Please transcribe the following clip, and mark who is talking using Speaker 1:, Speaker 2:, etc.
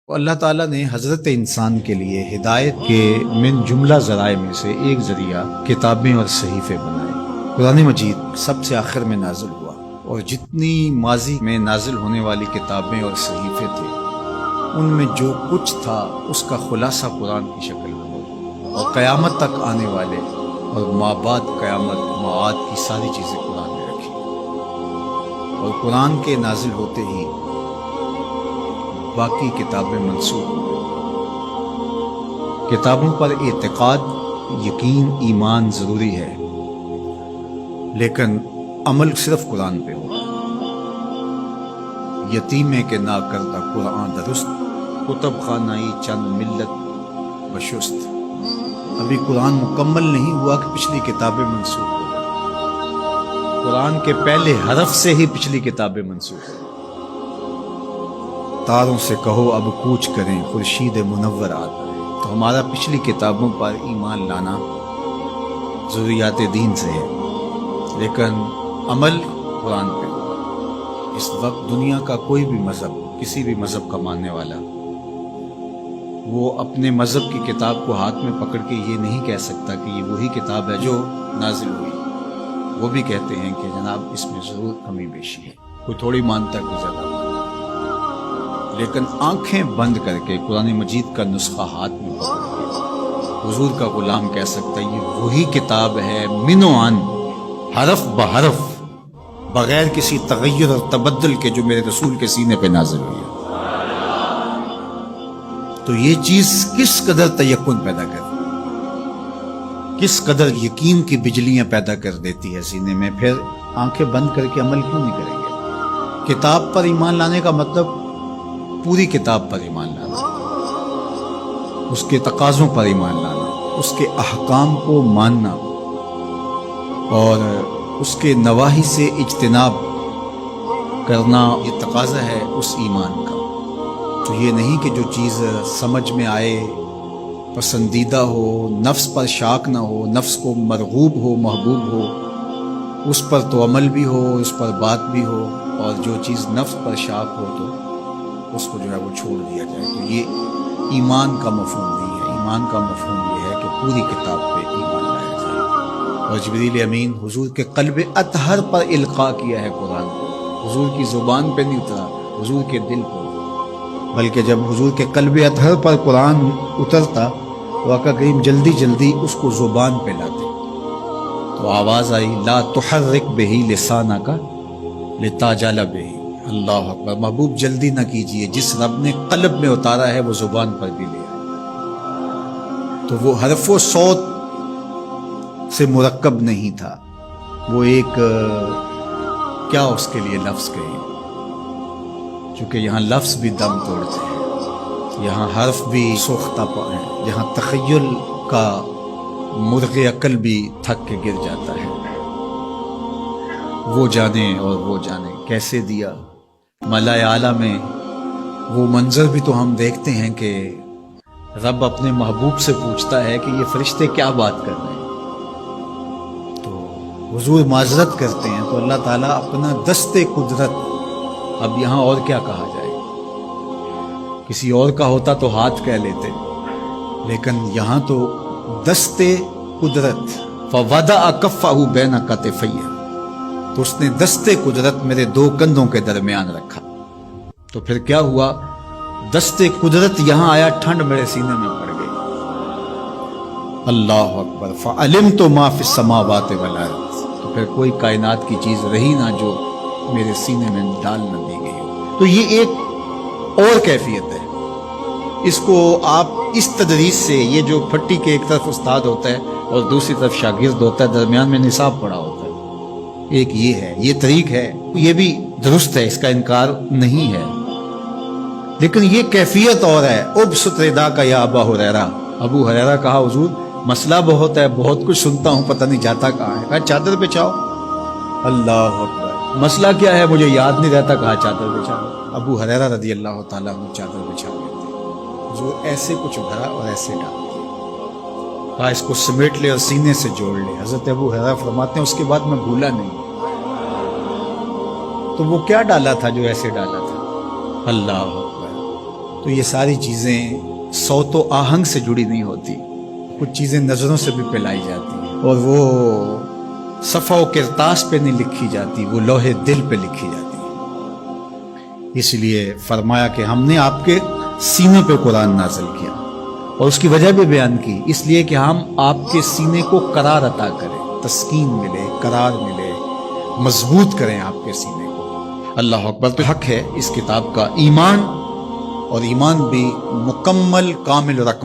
Speaker 1: اللہ تعالیٰ نے حضرت انسان کے لیے ہدایت کے من جملہ ذرائع میں سے ایک ذریعہ کتابیں اور صحیفے بنائے۔ قرآن مجید سب سے آخر میں نازل ہوا، اور جتنی ماضی میں نازل ہونے والی کتابیں اور صحیفے تھے ان میں جو کچھ تھا اس کا خلاصہ قرآن کی شکل میں موجود، اور قیامت تک آنے والے اور ما بعد قیامت معاد کی ساری چیزیں قرآن میں رکھی، اور قرآن کے نازل ہوتے ہی باقی کتابیں منسوخ ہو گئی۔ کتابوں پر اعتقاد، یقین، ایمان ضروری ہے، لیکن عمل صرف قرآن پہ ہو۔ یتیم کے نا کردہ قرآن درست، کتب خانائی چند ملت بشست۔ ابھی قرآن مکمل نہیں ہوا کہ پچھلی کتابیں منسوخ ہو گئی۔ قرآن کے پہلے حرف سے ہی پچھلی کتابیں منسوخ ہو گئی۔ تاروں سے کہو اب کوچ کریں، خورشید منور آتا ہے۔ تو ہمارا پچھلی کتابوں پر ایمان لانا ضروریات دین سے ہے، لیکن عمل قرآن پہ ہوگا۔ اس وقت دنیا کا کوئی بھی مذہب، کسی بھی مذہب کا ماننے والا، وہ اپنے مذہب کی کتاب کو ہاتھ میں پکڑ کے یہ نہیں کہہ سکتا کہ یہ وہی کتاب ہے جو نازل ہوئی۔ وہ بھی کہتے ہیں کہ جناب اس میں ضرور کمی بیشی ہے، کوئی تھوڑی مانتا ہے، کوئی زیادہ مانتا ہے، لیکن آنکھیں بند کر کے قرآن مجید کا نسخہ ہاتھ میں پکڑ کے حضور کا غلام کہہ سکتا ہے یہ وہی کتاب ہے، من و عن، حرف بحرف، بغیر کسی تغیر اور تبدل کے، جو میرے رسول کے سینے پہ نازل ہوئی ہے۔ تو یہ چیز کس قدر تیقن پیدا کرتی ہے، کس قدر یقین کی بجلیاں پیدا کر دیتی ہے سینے میں، پھر آنکھیں بند کر کے عمل کیوں نہیں کریں گے؟ کتاب پر ایمان لانے کا مطلب پوری کتاب پر ایمان لانا، اس کے تقاضوں پر ایمان لانا، اس کے احکام کو ماننا، اور اس کے نواہی سے اجتناب کرنا، یہ تقاضا ہے اس ایمان کا۔ تو یہ نہیں کہ جو چیز سمجھ میں آئے، پسندیدہ ہو، نفس پر شاک نہ ہو، نفس کو مرغوب ہو، محبوب ہو، اس پر تو عمل بھی ہو، اس پر بات بھی ہو، اور جو چیز نفس پر شاک ہو تو اس کو جو ہے وہ چھوڑ دیا جائے۔ تو یہ ایمان کا مفہوم نہیں ہے۔ ایمان کا مفہوم یہ ہے کہ پوری کتاب پہ ایمان لایا جائے۔ اور جبریل امین حضور کے قلب اطہر پر القاء کیا ہے قرآن کو، حضور کی زبان پہ نہیں اترا، حضور کے دل پر، بلکہ جب حضور کے قلب اطہر پر قرآن اترتا تو آقا کریم جلدی جلدی اس کو زبان پہ لاتے، تو آواز آئی لا تحرک بہ لسانک لتعجل بہ۔ اللہ اکبر، محبوب جلدی نہ کیجئے، جس رب نے قلب میں اتارا ہے وہ زبان پر بھی لے آئے۔ تو وہ حرف و صوت سے مرکب نہیں تھا، وہ ایک کیا اس کے لیے لفظ کہیں، چونکہ یہاں لفظ بھی دم توڑتے ہیں، یہاں حرف بھی سوختہ پا ہے، یہاں تخیل کا مرغ عقل بھی تھک کے گر جاتا ہے۔ وہ جانے اور وہ جانے کیسے دیا ملائے اعلیٰ میں۔ وہ منظر بھی تو ہم دیکھتے ہیں کہ رب اپنے محبوب سے پوچھتا ہے کہ یہ فرشتے کیا بات کر رہے ہیں، تو حضور معذرت کرتے ہیں، تو اللہ تعالیٰ اپنا دست قدرت، اب یہاں اور کیا کہا جائے، کسی اور کا ہوتا تو ہاتھ کہہ لیتے، لیکن یہاں تو دست قدرت، فوضع کفہ بین کتفی، تو اس نے دست قدرت میرے دو کندھوں کے درمیان رکھا۔ تو پھر کیا ہوا، دست قدرت یہاں آیا، ٹھنڈ میرے سینے میں پڑ گئی۔ اللہ اکبر، فعلمت ما فی السماوات والارض، تو پھر کوئی کائنات کی چیز رہی نہ جو میرے سینے میں ڈال نہ دی گئی ہو۔ تو یہ ایک اور کیفیت ہے، اس کو آپ اس تدریس سے، یہ جو پھٹی کے ایک طرف استاد ہوتا ہے اور دوسری طرف شاگرد ہوتا ہے، درمیان میں نصاب پڑا ہوتا ہے، ایک یہ ہے، یہ طریق ہے، یہ بھی درست ہے، اس کا انکار نہیں ہے، لیکن یہ کیفیت اور ہے۔ ابسط ردا کا یا ابا ہریرہ، ابو ہریرہ کہا حضور مسئلہ بہت ہے، بہت کچھ سنتا ہوں، پتہ نہیں جاتا کہاں ہے، کہا چادر بچھاؤ۔ اللہ اکبر، مسئلہ کیا ہے مجھے یاد نہیں رہتا، کہا چادر بچھاؤ۔ ابو ہریرہ رضی اللہ تعالیٰ عنہ چادر بچھا لیتے، حضور ایسے کچھ بھرا اور ایسے ڈال، کہا اس کو سمیٹ لے اور سینے سے جوڑ لے۔ حضرت ابو ہریرہ فرماتے ہیں اس کے بعد میں بھولا نہیں۔ تو وہ کیا ڈالا تھا جو ایسے ڈالا تھا؟ اللہ اکبر، تو یہ ساری چیزیں صوت و آہنگ سے جڑی نہیں ہوتی، کچھ چیزیں نظروں سے بھی پلائی جاتی ہیں، اور وہ صفحہ و کرتاس پہ نہیں لکھی جاتی، وہ لوح دل پہ لکھی جاتی ہے۔ اس لیے فرمایا کہ ہم نے آپ کے سینے پہ قرآن نازل کیا، اور اس کی وجہ بھی بیان کی، اس لیے کہ ہم آپ کے سینے کو قرار عطا کریں، تسکین ملے، قرار ملے، مضبوط کریں آپ کے سینے کو۔ اللہ اکبر۔ تو حق ہے اس کتاب کا ایمان، اور ایمان بھی مکمل کامل رقم